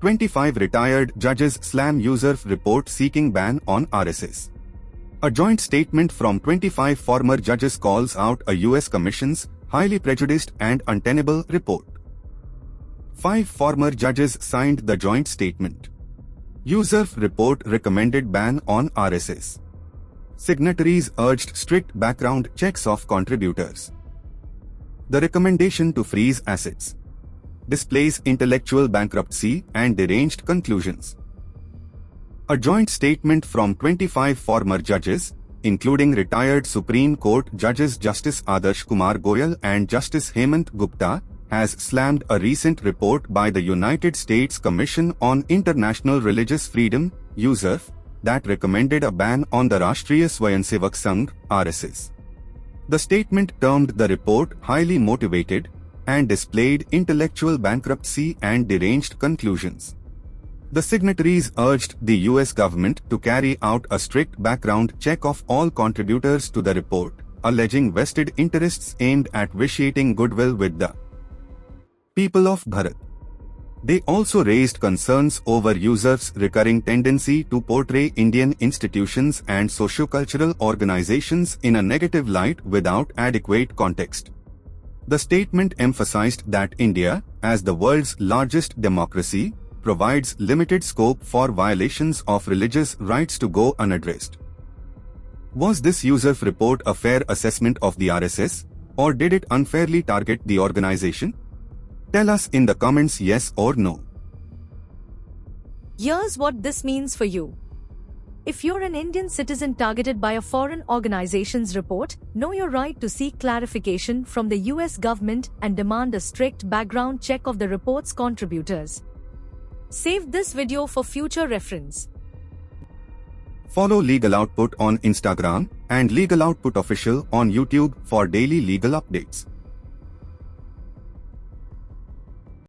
25 retired judges slam user report seeking ban on RSS. A joint statement from 25 former judges calls out a US Commission's highly prejudiced and untenable report. 5 former judges signed the joint statement. USERF report recommended ban on RSS. Signatories urged strict background checks of contributors. The recommendation to freeze assets displays intellectual bankruptcy and deranged conclusions. A joint statement from 25 former judges, including retired Supreme Court judges Justice Adarsh Kumar Goyal and Justice Hemant Gupta, has slammed a recent report by the United States Commission on International Religious Freedom, USERF, that recommended a ban on the Rashtriya Swayamsevak Sangh, RSS. The statement termed the report highly motivated and displayed intellectual bankruptcy and deranged conclusions. The signatories urged the US government to carry out a strict background check of all contributors to the report, alleging vested interests aimed at vitiating goodwill with the people of Bharat. They also raised concerns over USERF's recurring tendency to portray Indian institutions and socio-cultural organizations in a negative light without adequate context. The statement emphasized that India, as the world's largest democracy, provides limited scope for violations of religious rights to go unaddressed. Was this USERF report a fair assessment of the RSS, or did it unfairly target the organization? Tell us in the comments yes or no. Here's what this means for you. If you're an Indian citizen targeted by a foreign organization's report, know your right to seek clarification from the US government and demand a strict background check of the report's contributors. Save this video for future reference. Follow Legal Output on Instagram and Legal Output Official on YouTube for daily legal updates.